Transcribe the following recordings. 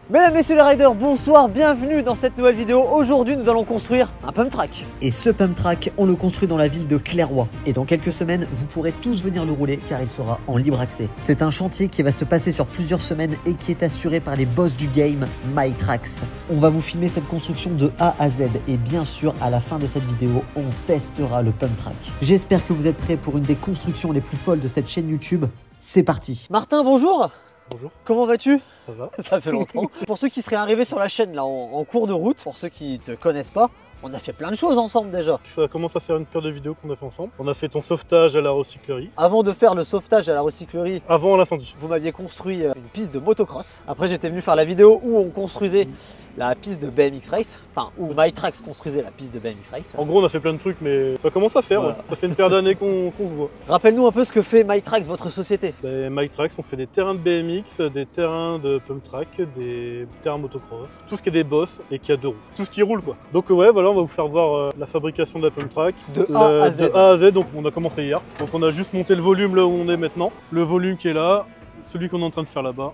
Mesdames, messieurs les riders, bonsoir, bienvenue dans cette nouvelle vidéo. Aujourd'hui, nous allons construire un pump track. Et ce pump track, on le construit dans la ville de Clairoy. Et dans quelques semaines, vous pourrez tous venir le rouler car il sera en libre accès. C'est un chantier qui va se passer sur plusieurs semaines et qui est assuré par les boss du game, MyTrax. On va vous filmer cette construction de A à Z et bien sûr, à la fin de cette vidéo, on testera le pump track. J'espère que vous êtes prêts pour une des constructions les plus folles de cette chaîne YouTube. C'est parti. Martin, bonjour. Bonjour. Comment vas-tu? Ça va. Ça fait longtemps. Pour ceux qui seraient arrivés sur la chaîne là en cours de route, pour ceux qui te connaissent pas, on a fait plein de choses ensemble déjà. Ça commence à faire une paire de vidéos qu'on a fait ensemble. On a fait ton sauvetage à la recyclerie. Avant de faire le sauvetage à la recyclerie, avant l'incendie, vous m'aviez construit une piste de motocross. Après j'étais venu faire la vidéo où on construisait la piste de BMX Race, enfin où MyTrax construisait la piste de BMX Race. En gros on a fait plein de trucs mais ça commence à faire, voilà. Ouais. Ça fait une paire d'années qu'on se voit. Rappelle-nous un peu ce que fait MyTrax, votre société. MyTrax, on fait des terrains de BMX, des terrains de pump track, des terrains motocross, tout ce qui est des bosses et qui a deux roues, tout ce qui roule quoi. Donc ouais voilà, on va vous faire voir la fabrication de la pump track de A à Z. Donc on a commencé hier, donc on a juste monté le volume là où on est maintenant, le volume qui est là, celui qu'on est en train de faire là-bas.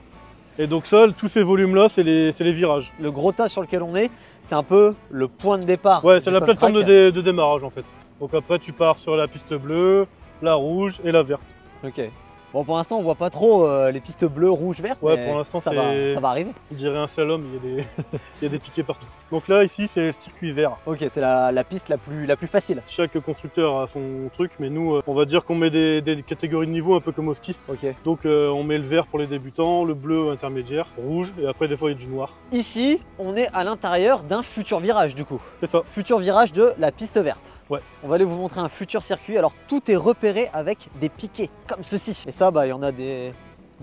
Et donc ça, tous ces volumes-là, c'est les virages. Le gros tas sur lequel on est, c'est un peu le point de départ. Ouais, c'est la plateforme de démarrage en fait. Donc après, tu pars sur la piste bleue, la rouge et la verte. Ok. Bon, pour l'instant, on voit pas trop les pistes bleues, rouges, vertes. Ouais, pour l'instant, ça va arriver. On dirait un slalom, il y a des piquets partout. Donc là, ici, c'est le circuit vert. Ok, c'est la piste la plus facile. Chaque constructeur a son truc, mais nous, on va dire qu'on met des catégories de niveau un peu comme au ski. Ok. Donc on met le vert pour les débutants, le bleu intermédiaire, rouge, et après des fois il y a du noir. Ici, on est à l'intérieur d'un futur virage du coup. C'est ça. Futur virage de la piste verte. Ouais. On va aller vous montrer un futur circuit. Alors tout est repéré avec des piquets, comme ceci. Et ça, bah, il y en a des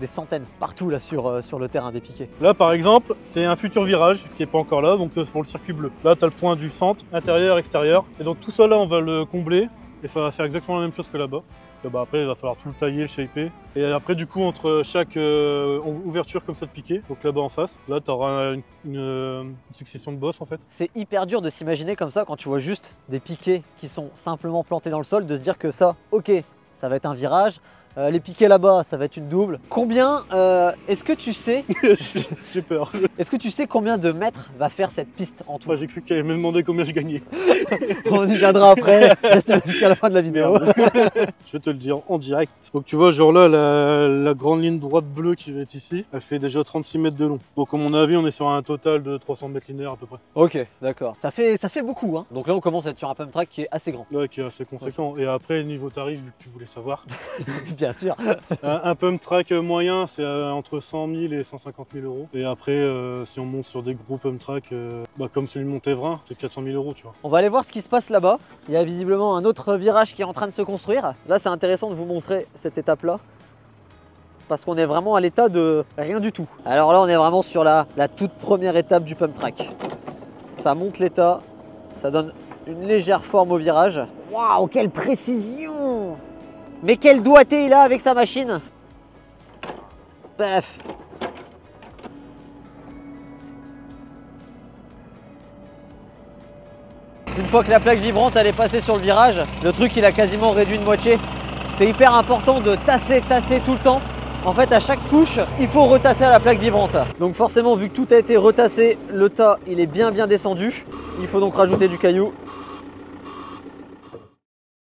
centaines partout là sur le terrain des piquets. Là par exemple, c'est un futur virage qui n'est pas encore là, donc pour le circuit bleu. Là tu as le point du centre, intérieur, extérieur. Et donc tout ça là, on va le combler et ça va faire exactement la même chose que là-bas. Bah, après il va falloir tout le tailler, le shaper. Et après du coup entre chaque ouverture comme ça de piquet, donc là-bas en face, là tu auras une succession de bosses en fait. C'est hyper dur de s'imaginer comme ça quand tu vois juste des piquets qui sont simplement plantés dans le sol, de se dire que ça, ok, ça va être un virage. Les piquets là-bas, ça va être une double. Combien, est-ce que tu sais J'ai peur. Est-ce que tu sais combien de mètres va faire cette piste en tout? J'ai cru qu'elle allait me demander combien je gagnais. On y viendra après, restez jusqu'à la fin de la vidéo. Je vais te le dire en direct. Donc tu vois, genre là, la grande ligne droite bleue qui va être ici, elle fait déjà 36 mètres de long. Donc à mon avis, on est sur un total de 300 mètres linéaires à peu près. Ok, d'accord. Ça fait beaucoup, hein. Donc là, on commence à être sur un pump track qui est assez grand. Ouais, qui est assez conséquent. Okay. Et après, niveau tarif, vu que tu voulais savoir. Bien sûr. Un pump track moyen, c'est entre 100 000 et 150 000 euros. Et après, si on monte sur des gros pump track, comme celui de Montévrain, c'est 400 000 euros, tu vois. On va aller voir ce qui se passe là-bas. Il y a visiblement un autre virage qui est en train de se construire. Là, c'est intéressant de vous montrer cette étape-là, parce qu'on est vraiment à l'état de rien du tout. Alors là, on est vraiment sur la toute première étape du pump track. Ça monte l'état, ça donne une légère forme au virage. Waouh, quelle précision! Mais quel doigté il a avec sa machine! Paf! Une fois que la plaque vibrante elle est passée sur le virage, le truc il a quasiment réduit de moitié. C'est hyper important de tasser tout le temps. En fait, à chaque couche, il faut retasser à la plaque vibrante. Donc forcément, vu que tout a été retassé, le tas il est bien descendu. Il faut donc rajouter du caillou.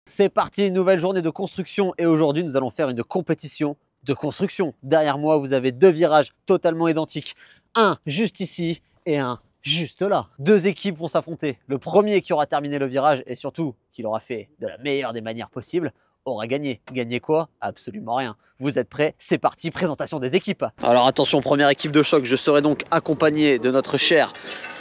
C'est parti, une nouvelle journée de construction et aujourd'hui nous allons faire une compétition de construction. Derrière moi vous avez deux virages totalement identiques, un juste ici et un juste là. Deux équipes vont s'affronter. Le premier qui aura terminé le virage et surtout qui l'aura fait de la meilleure des manières possibles aura gagné. Gagné quoi? Absolument rien. Vous êtes prêts? C'est parti, présentation des équipes. Alors attention, première équipe de choc, je serai donc accompagné de notre cher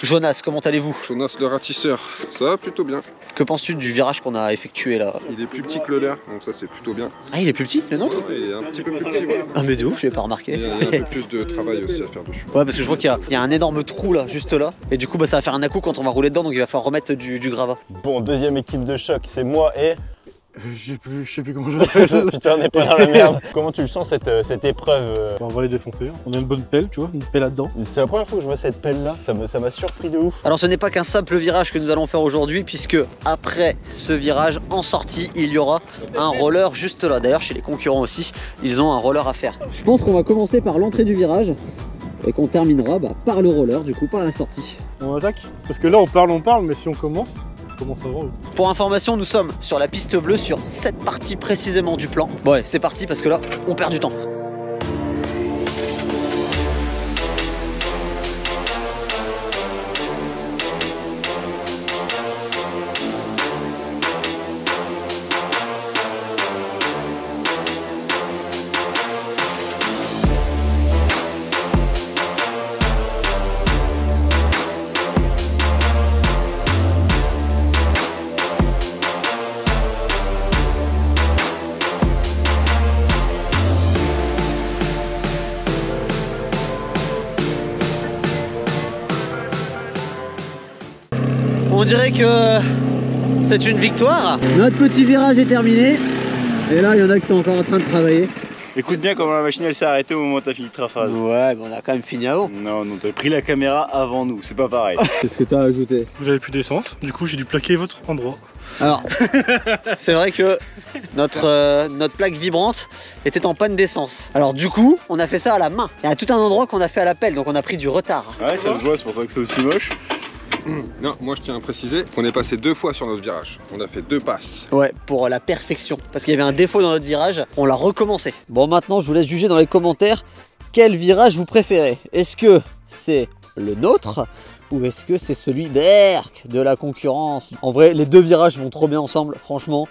Jonas. Comment allez-vous? Jonas le ratisseur, ça va plutôt bien. Que penses-tu du virage qu'on a effectué là? Il est plus petit que le leur, donc ça c'est plutôt bien. Ah, il est plus petit, le nôtre? Ouais, il est un petit peu plus petit, ouais. Ah mais de ouf, je n'ai pas remarqué. Il y a un peu plus de travail aussi à faire dessus. Ouais, parce que je vois qu'il y a un énorme trou là, juste là. Et du coup, bah, ça va faire un à-coup quand on va rouler dedans, donc il va falloir remettre du gravat. Bon, deuxième équipe de choc, c'est moi et... Je sais plus comment je l'appelle. Putain, on n'est pas dans la merde. Comment tu le sens cette épreuve? On va les défoncer. On a une bonne pelle, tu vois, une pelle là-dedans. C'est la première fois que je vois cette pelle là, ça m'a surpris de ouf. Alors ce n'est pas qu'un simple virage que nous allons faire aujourd'hui, puisque après ce virage, en sortie, il y aura un roller juste là. D'ailleurs chez les concurrents aussi, ils ont un roller à faire. Je pense qu'on va commencer par l'entrée du virage. et qu'on terminera par le roller, du coup par la sortie. On attaque? Parce que là on parle, mais si on commence avant. Pour information, nous sommes sur la piste bleue sur cette partie précisément du plan. Bon allez, c'est parti parce que là, on perd du temps. On dirait que c'est une victoire. Notre petit virage est terminé. Et là, il y en a qui sont encore en train de travailler. Écoute bien comment la machine elle s'est arrêtée au moment où t'as fini ta phrase. Ouais, mais on a quand même fini avant. Non, t'as pris la caméra avant nous, c'est pas pareil. Qu'est-ce que t'as ajouté? Vous avez plus d'essence, du coup j'ai dû plaquer votre endroit. Alors, c'est vrai que notre plaque vibrante était en panne d'essence. Alors du coup, on a fait ça à la main. Il y a tout un endroit qu'on a fait à la pelle, donc on a pris du retard. Ouais, ça se voit, c'est pour ça que c'est aussi moche. Non, moi je tiens à préciser qu'on est passé 2 fois sur notre virage. On a fait 2 passes. Ouais, pour la perfection. Parce qu'il y avait un défaut dans notre virage, on l'a recommencé. Bon, maintenant je vous laisse juger dans les commentaires quel virage vous préférez. Est-ce que c'est le nôtre ou est-ce que c'est celui d'Erk, de la concurrence? En vrai, les deux virages vont trop bien ensemble. Franchement,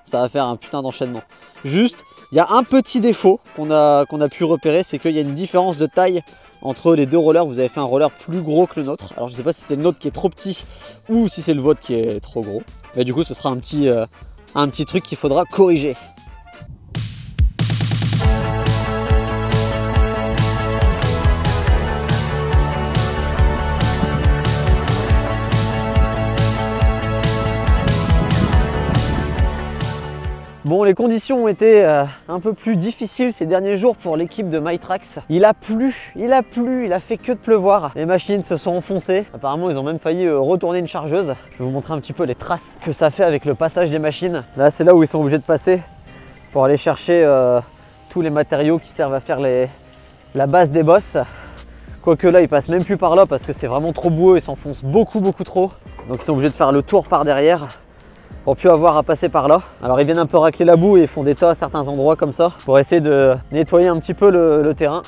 ça va faire un putain d'enchaînement. Juste, il y a un petit défaut qu'on a pu repérer, c'est qu'il y a une différence de taille entre les deux rollers. Vous avez fait un roller plus gros que le nôtre. Alors je sais pas si c'est le nôtre qui est trop petit ou si c'est le vôtre qui est trop gros. Mais du coup ce sera un petit truc qu'il faudra corriger. Bon, les conditions ont été un peu plus difficiles ces derniers jours pour l'équipe de MyTrax. Il a plu, il a fait que de pleuvoir. Les machines se sont enfoncées. Apparemment, ils ont même failli retourner une chargeuse. Je vais vous montrer un petit peu les traces que ça fait avec le passage des machines. Là, c'est là où ils sont obligés de passer pour aller chercher tous les matériaux qui servent à faire la base des bosses. Quoique là, ils passent même plus par là parce que c'est vraiment trop boueux, ils s'enfoncent beaucoup trop. Donc ils sont obligés de faire le tour par derrière pour plus avoir à passer par là. Alors ils viennent un peu racler la boue et ils font des tas à certains endroits comme ça pour essayer de nettoyer un petit peu le terrain.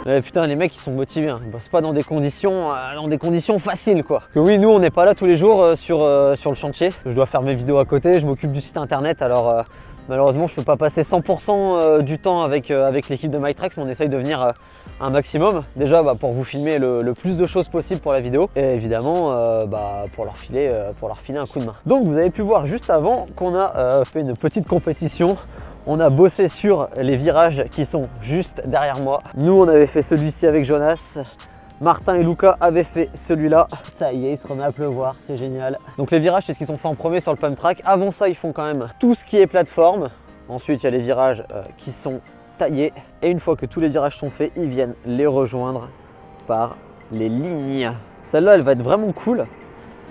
Ouais, putain, les mecs ils sont motivés, hein. Ils bossent pas dans des conditions faciles quoi. Que oui, nous on n'est pas là tous les jours sur le chantier. Je dois faire mes vidéos à côté, je m'occupe du site internet, alors malheureusement je peux pas passer 100% du temps avec l'équipe de MyTrax, mais on essaye de venir un maximum. Déjà pour vous filmer le plus de choses possible pour la vidéo, et évidemment pour leur filer un coup de main. Donc vous avez pu voir juste avant qu'on a fait une petite compétition. On a bossé sur les virages qui sont juste derrière moi. Nous, on avait fait celui-ci avec Jonas. Martin et Luca avaient fait celui-là. Ça y est, il se remet à pleuvoir, c'est génial. Donc les virages, c'est ce qu'ils ont fait en premier sur le pump track. Avant ça, ils font quand même tout ce qui est plateforme. Ensuite, il y a les virages qui sont taillés. Et une fois que tous les virages sont faits, ils viennent les rejoindre par les lignes. Celle-là, elle va être vraiment cool.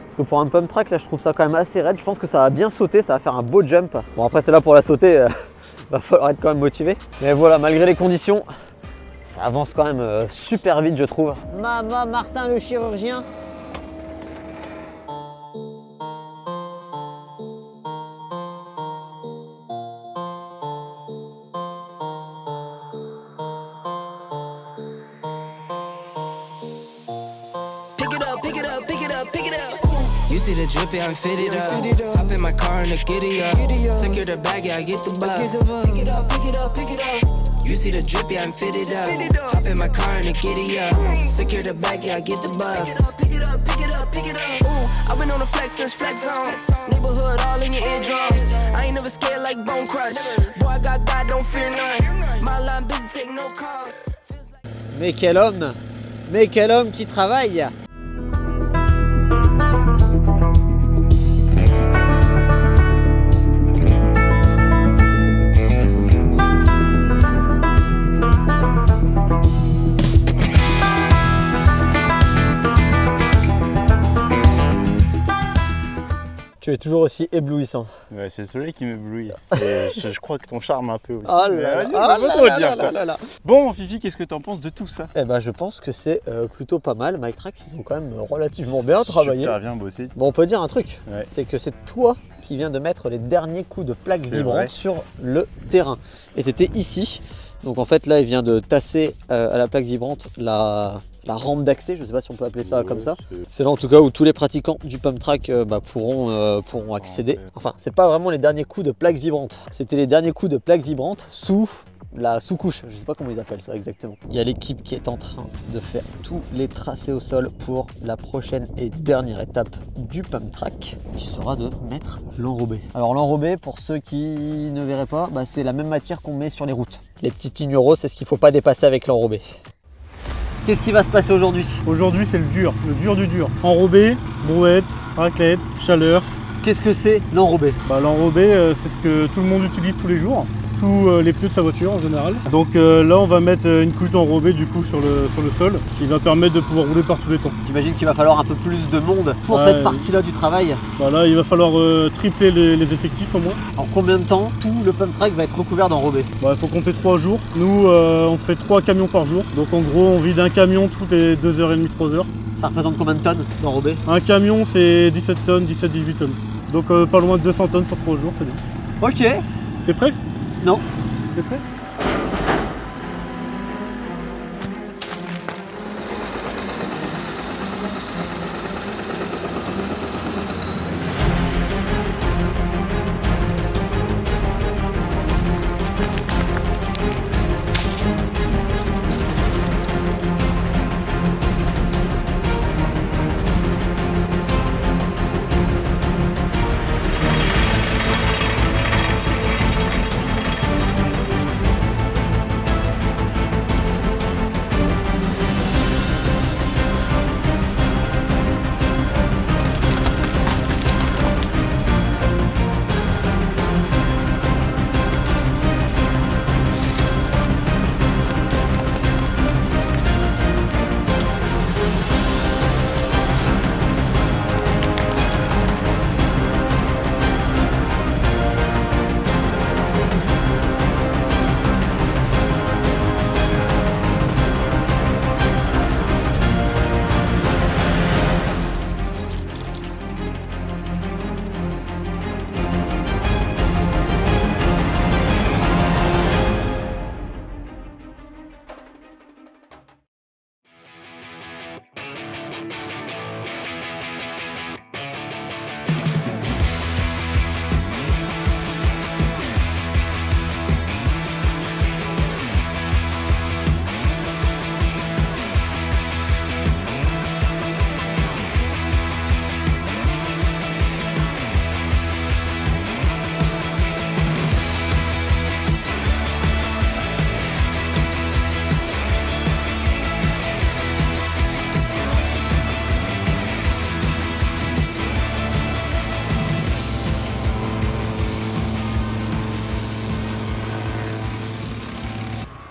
Parce que pour un pump track, là, je trouve ça quand même assez raide. Je pense que ça va bien sauter, ça va faire un beau jump. Bon, après, c'est là pour la sauter. Va falloir être quand même motivé. Mais voilà, malgré les conditions, ça avance quand même super vite, je trouve. Maman, Martin le chirurgien. You see the drippy, I'm fitted up. Hop in my car and the giddy up. Secure the bag, yeah, I get the bus. Pick it up, pick it up, pick it up. You see the drippy, I'm fitted up. Hop in my car and the giddy up. Secure the bag, yeah, I get the bus. Pick it up, pick it up, pick it up. Ooh, I've been on the flex since flex zone. Neighborhood all in your eardrums. I ain't never scared like Bone Crush. Boy, I got God, don't fear none. My line busy, take no calls. Mais quel homme qui travaille. Tu es toujours aussi éblouissant. Ouais, c'est le soleil qui m'éblouit. Et je crois que ton charme un peu aussi. Oh là là. Bon, Fifi, qu'est-ce que tu en penses de tout ça? Eh ben, je pense que c'est plutôt pas mal. Mictrax, ils ont quand même relativement bien travaillé. Super bien bossé. Bon, on peut dire un truc, Ouais. c'est que c'est toi qui viens de mettre les derniers coups de plaque vibrante sur le terrain. Et c'était ici. Donc en fait, là, il vient de tasser à la plaque vibrante la rampe d'accès, je ne sais pas si on peut appeler ça comme ça. C'est là en tout cas où tous les pratiquants du pump track pourront accéder. Enfin, c'est pas vraiment les derniers coups de plaque vibrante, c'était les derniers coups de plaque vibrante sous la sous-couche, je ne sais pas comment ils appellent ça exactement. Il y a l'équipe qui est en train de faire tous les tracés au sol pour la prochaine et dernière étape du pump track, qui sera de mettre l'enrobé. Alors l'enrobé, pour ceux qui ne verraient pas, c'est la même matière qu'on met sur les routes. Les petites lignes roses, c'est ce qu'il ne faut pas dépasser avec l'enrobé. Qu'est-ce qui va se passer aujourd'hui? Aujourd'hui, c'est le dur du dur. Enrobé, brouette, raclette, chaleur. Qu'est-ce que c'est l'enrobé? L'enrobé, c'est ce que tout le monde utilise tous les jours, sous les pneus de sa voiture en général. Donc là, on va mettre une couche d'enrobé du coup sur le sol, qui va permettre de pouvoir rouler par tous les temps. J'imagine qu'il va falloir un peu plus de monde pour cette partie-là du travail. Là, il va falloir tripler les effectifs au moins. En combien de temps tout le pump track va être recouvert d'enrobé? Il faut compter 3 jours. Nous, on fait 3 camions par jour. Donc en gros, on vide un camion toutes les 2h30, 3h. Ça représente combien de tonnes d'enrobé? Un camion, c'est 17 tonnes, 17-18 tonnes. Donc pas loin de 200 tonnes sur 3 jours, c'est bien. Ok. T'es prêt? Non. T'es prêt?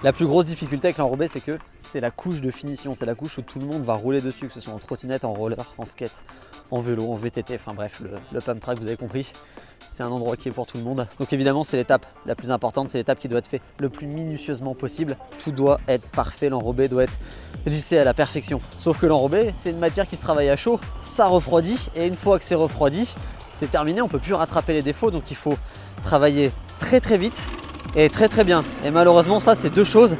La plus grosse difficulté avec l'enrobé, c'est que c'est la couche de finition, c'est la couche où tout le monde va rouler dessus, que ce soit en trottinette, en roller, en skate, en vélo, en VTT, enfin bref, le pump track, vous avez compris, c'est un endroit qui est pour tout le monde. Donc évidemment, c'est l'étape la plus importante, c'est l'étape qui doit être faite le plus minutieusement possible. Tout doit être parfait, l'enrobé doit être lissé à la perfection. Sauf que l'enrobé, c'est une matière qui se travaille à chaud, ça refroidit, et une fois que c'est refroidi, c'est terminé, on ne peut plus rattraper les défauts, donc il faut travailler très très vite et très très bien. Et malheureusement, ça, c'est deux choses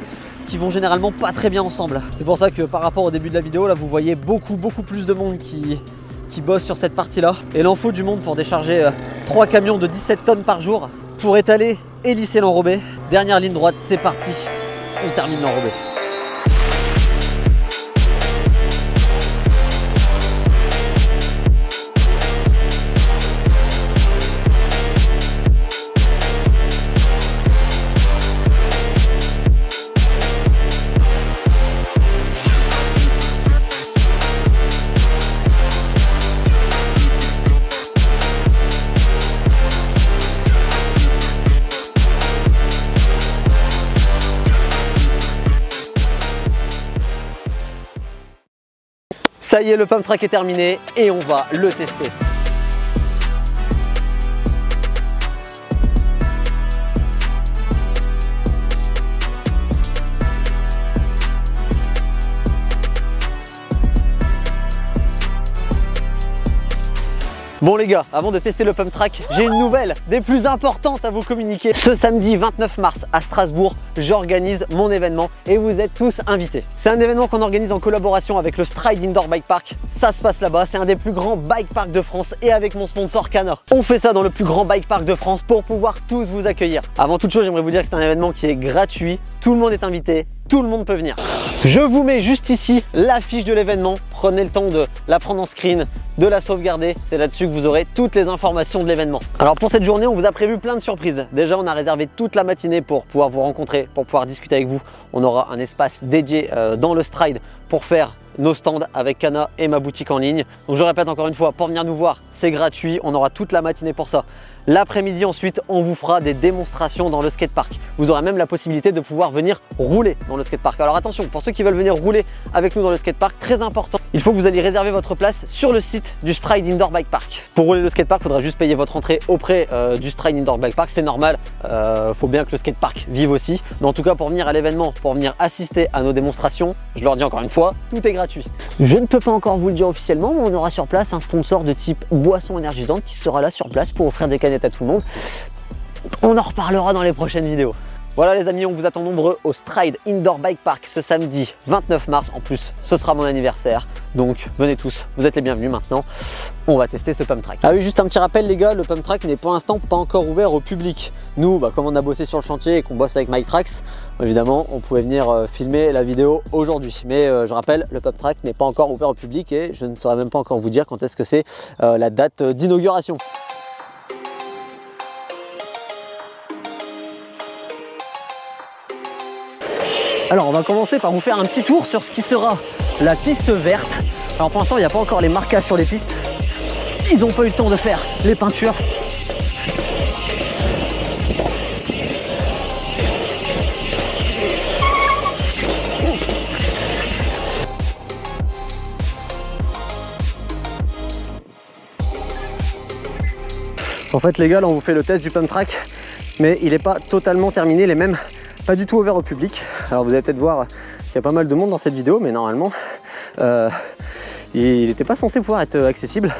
qui vont généralement pas très bien ensemble. C'est pour ça que par rapport au début de la vidéo, là, vous voyez beaucoup plus de monde qui bosse sur cette partie-là. Et il en faut du monde pour décharger 3 camions de 17 tonnes par jour pour étaler et lisser l'enrobé. Dernière ligne droite, c'est parti, on termine l'enrobé. Ça y est, le pump track est terminé et on va le tester. Bon les gars, avant de tester le pump track, j'ai une nouvelle des plus importantes à vous communiquer. Ce samedi 29 mars à Strasbourg, j'organise mon événement et vous êtes tous invités. C'est un événement qu'on organise en collaboration avec le Stride Indoor Bike Park. Ça se passe là-bas, c'est un des plus grands bike parks de France et avec mon sponsor Cana. On fait ça dans le plus grand bike park de France pour pouvoir tous vous accueillir. Avant toute chose, j'aimerais vous dire que c'est un événement qui est gratuit, tout le monde est invité, tout le monde peut venir. Je vous mets juste ici l'affiche de l'événement. Prenez le temps de la prendre en screen, de la sauvegarder. C'est là-dessus que vous aurez toutes les informations de l'événement. Alors pour cette journée, on vous a prévu plein de surprises. Déjà, on a réservé toute la matinée pour pouvoir vous rencontrer, pour pouvoir discuter avec vous. On aura un espace dédié dans le Stride pour faire nos stands avec Cana et ma boutique en ligne. Donc je répète encore une fois, pour venir nous voir, c'est gratuit. On aura toute la matinée pour ça. L'après-midi ensuite, on vous fera des démonstrations dans le skatepark. Vous aurez même la possibilité de pouvoir venir rouler dans le skatepark. Alors attention, pour ceux qui veulent venir rouler avec nous dans le skatepark, très important, il faut que vous alliez réserver votre place sur le site du Stride Indoor Bike Park. Pour rouler le skatepark, il faudra juste payer votre entrée auprès du Stride Indoor Bike Park. C'est normal, faut bien que le skatepark vive aussi. Mais en tout cas, pour venir à l'événement, pour venir assister à nos démonstrations, je leur dis encore une fois, tout est gratuit. Je ne peux pas encore vous le dire officiellement, mais on aura sur place un sponsor de type boisson énergisante qui sera là sur place pour offrir des canettes à tout le monde. On en reparlera dans les prochaines vidéos. Voilà les amis, on vous attend nombreux au Stride Indoor Bike Park ce samedi 29 mars. En plus, ce sera mon anniversaire. Donc venez tous, vous êtes les bienvenus maintenant. On va tester ce pump track. Ah oui, juste un petit rappel les gars, le pump track n'est pour l'instant pas encore ouvert au public. Nous, comme on a bossé sur le chantier et qu'on bosse avec MikeTrax, évidemment, on pouvait venir filmer la vidéo aujourd'hui. Mais je rappelle, le pump track n'est pas encore ouvert au public et je ne saurais même pas encore vous dire quand est-ce que c'est la date d'inauguration. Alors on va commencer par vous faire un petit tour sur ce qui sera la piste verte. Alors pour l'instant il n'y a pas encore les marquages sur les pistes. Ils n'ont pas eu le temps de faire les peintures. En fait les gars, là on vous fait le test du pump track, mais il n'est pas totalement terminé, il est même pas du tout ouvert au public. Alors vous allez peut-être voir qu'il y a pas mal de monde dans cette vidéo, mais normalement il n'était pas censé pouvoir être accessible.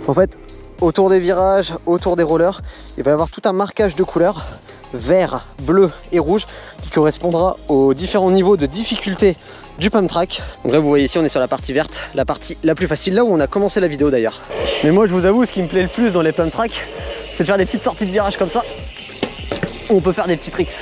En fait, autour des virages, autour des rollers, il va y avoir tout un marquage de couleurs vert, bleu et rouge qui correspondra aux différents niveaux de difficulté du pump track. Donc là vous voyez ici on est sur la partie verte, la partie la plus facile, là où on a commencé la vidéo d'ailleurs. Mais moi je vous avoue, ce qui me plaît le plus dans les pump tracks, c'est de faire des petites sorties de virage comme ça où on peut faire des petits tricks.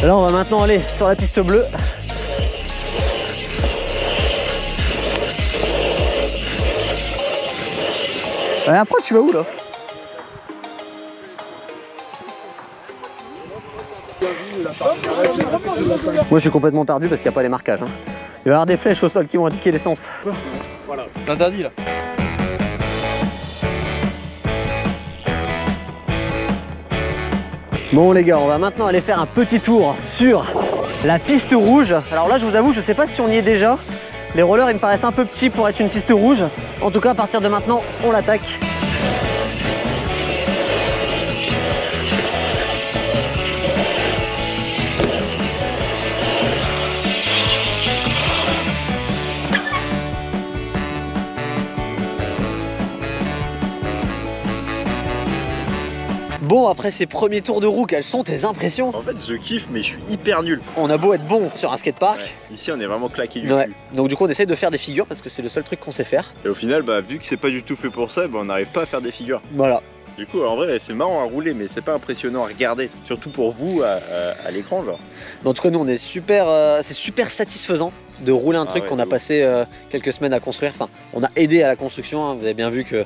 Là on va maintenant aller sur la piste bleue. Ouais, après tu vas où là? Moi je suis complètement perdu parce qu'il n'y a pas les marquages. Hein. Il va y avoir des flèches au sol qui vont indiquer l'essence. Voilà, c'est interdit là. Bon les gars, on va maintenant aller faire un petit tour sur la piste rouge. Alors là je vous avoue, je sais pas si on y est déjà. Les rollers ils me paraissent un peu petits pour être une piste rouge. En tout cas à partir de maintenant, on l'attaque. Bon, après ces premiers tours de roue, quelles sont tes impressions? En fait, je kiffe, mais je suis hyper nul. On a beau être bon sur un skatepark. Ouais. Ici, on est vraiment claqué du ouais. cul. Donc du coup, on essaie de faire des figures parce que c'est le seul truc qu'on sait faire. Et au final, vu que c'est pas du tout fait pour ça, on n'arrive pas à faire des figures. Voilà. Du coup, en vrai, c'est marrant à rouler, mais c'est pas impressionnant à regarder. Surtout pour vous, à l'écran, genre. En tout cas, nous, on est super, c'est super satisfaisant de rouler un truc qu'on a passé quelques semaines à construire. Enfin, on a aidé à la construction, hein. Vous avez bien vu que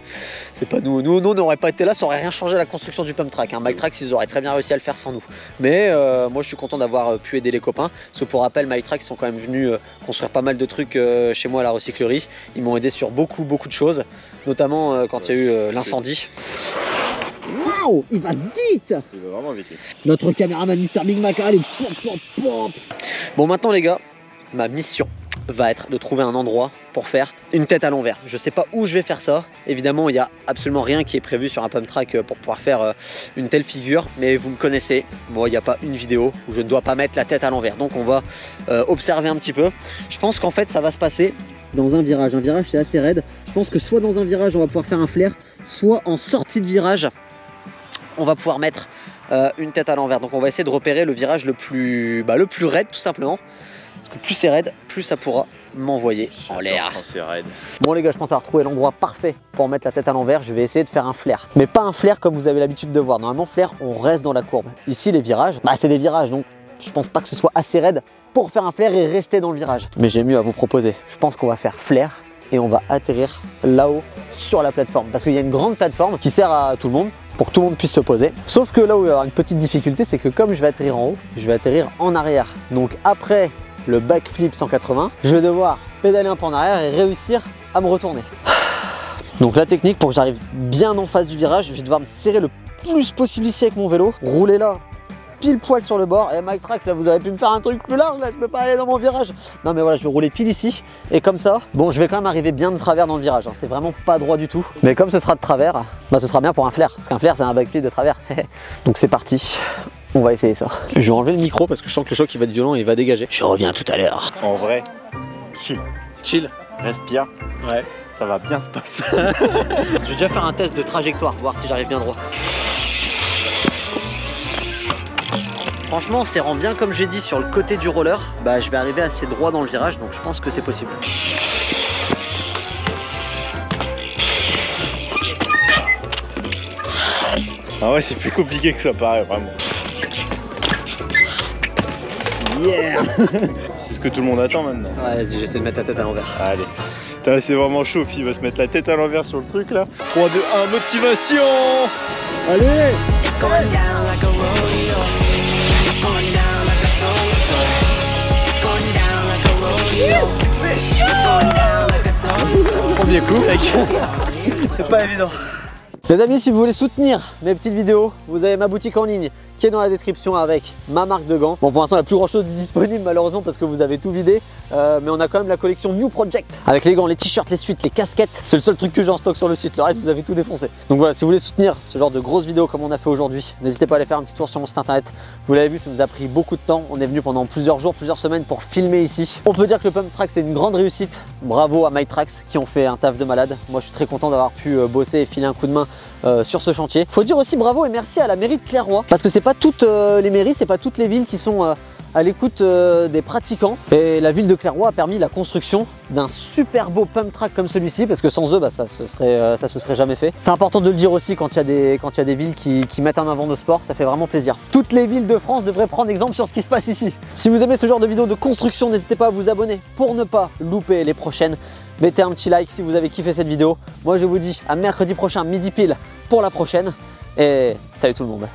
c'est pas nous. Nous, on n'aurait pas été là, ça aurait rien changé à la construction du pump track. Hein. MikeTrax, ils auraient très bien réussi à le faire sans nous. Mais moi, je suis content d'avoir pu aider les copains. Parce que pour rappel, MikeTrax, ils sont quand même venus construire pas mal de trucs chez moi à la recyclerie. Ils m'ont aidé sur beaucoup de choses, notamment quand il y a eu l'incendie. Waouh, il va vite! Il va vraiment vite. Notre caméraman Mr Big Mac, allez, pop, pop, pop. Bon, maintenant les gars, ma mission, va être de trouver un endroit pour faire une tête à l'envers. Je sais pas où je vais faire ça. Évidemment, il n'y a absolument rien qui est prévu sur un pump track pour pouvoir faire une telle figure. Mais vous me connaissez, moi, il n'y a pas une vidéo où je ne dois pas mettre la tête à l'envers. Donc on va observer un petit peu. Je pense qu'en fait, ça va se passer dans un virage. Un virage, c'est assez raide. Je pense que soit dans un virage, on va pouvoir faire un flair, soit en sortie de virage, on va pouvoir mettre une tête à l'envers. Donc on va essayer de repérer le virage le plus raide, tout simplement. Parce que plus c'est raide, plus ça pourra m'envoyer en l'air. Bon les gars, je pense avoir trouvé l'endroit parfait pour mettre la tête à l'envers. Je vais essayer de faire un flair. Mais pas un flair comme vous avez l'habitude de voir. Normalement, flair, on reste dans la courbe. Ici, les virages, c'est des virages. Donc je pense pas que ce soit assez raide pour faire un flair et rester dans le virage. Mais j'ai mieux à vous proposer. Je pense qu'on va faire flair et on va atterrir là-haut sur la plateforme. Parce qu'il y a une grande plateforme qui sert à tout le monde, pour que tout le monde puisse se poser. Sauf que là où il y aura une petite difficulté, c'est que comme je vais atterrir en haut, je vais atterrir en arrière. Donc après le backflip 180, je vais devoir pédaler un peu en arrière et réussir à me retourner. Donc la technique, pour que j'arrive bien en face du virage, je vais devoir me serrer le plus possible ici avec mon vélo, rouler là, pile poil sur le bord. Et Mike Trax, là vous auriez pu me faire un truc plus large, là je peux pas aller dans mon virage. Non mais voilà, je vais rouler pile ici et comme ça, bon je vais quand même arriver bien de travers dans le virage, hein. C'est vraiment pas droit du tout. Mais comme ce sera de travers, ce sera bien pour un flair. Parce qu'un flair c'est un backflip de travers. Donc c'est parti, on va essayer ça. Je vais enlever le micro parce que je sens que le choc il va être violent et il va dégager. Je reviens tout à l'heure. En vrai, chill. Chill. Respire. Ouais. Ça va bien se passer. Je vais déjà faire un test de trajectoire, voir si j'arrive bien droit. Franchement, en serrant bien comme j'ai dit sur le côté du roller, je vais arriver assez droit dans le virage, donc je pense que c'est possible. Ah ouais, c'est plus compliqué que ça paraît, vraiment. Yeah. C'est ce que tout le monde attend maintenant. Ouais, vas-y, j'essaie de mettre la tête à l'envers. Allez. Putain, c'est vraiment chaud, il va se mettre la tête à l'envers sur le truc là. 3, 2, 1, motivation. Allez. Premier coup, mec. C'est pas évident. Les amis, si vous voulez soutenir mes petites vidéos, vous avez ma boutique en ligne qui est dans la description avec ma marque de gants. Bon, pour l'instant, il n'y a plus grand chose de disponible malheureusement parce que vous avez tout vidé. Mais on a quand même la collection New Project avec les gants, les t-shirts, les suites, les casquettes. C'est le seul truc que j'ai en stock sur le site. Le reste, vous avez tout défoncé. Donc voilà, si vous voulez soutenir ce genre de grosses vidéos comme on a fait aujourd'hui, n'hésitez pas à aller faire un petit tour sur mon site internet. Vous l'avez vu, ça nous a pris beaucoup de temps. On est venu pendant plusieurs jours, plusieurs semaines pour filmer ici. On peut dire que le Pump Track, c'est une grande réussite. Bravo à Mike Trax qui ont fait un taf de malade. Moi, je suis très content d'avoir pu bosser et filer un coup de main sur ce chantier. Faut dire aussi bravo et merci à la mairie de Clairoy parce que c'est pas toutes les mairies, c'est pas toutes les villes qui sont à l'écoute des pratiquants. Et la ville de Clairoy a permis la construction d'un super beau pump track comme celui-ci parce que sans eux, ça se serait jamais fait. C'est important de le dire aussi quand il y a des villes qui mettent en avant nos sports, ça fait vraiment plaisir. Toutes les villes de France devraient prendre exemple sur ce qui se passe ici. Si vous aimez ce genre de vidéos de construction, n'hésitez pas à vous abonner pour ne pas louper les prochaines. Mettez un petit like si vous avez kiffé cette vidéo. Moi je vous dis à mercredi prochain, midi pile pour la prochaine. Et salut tout le monde.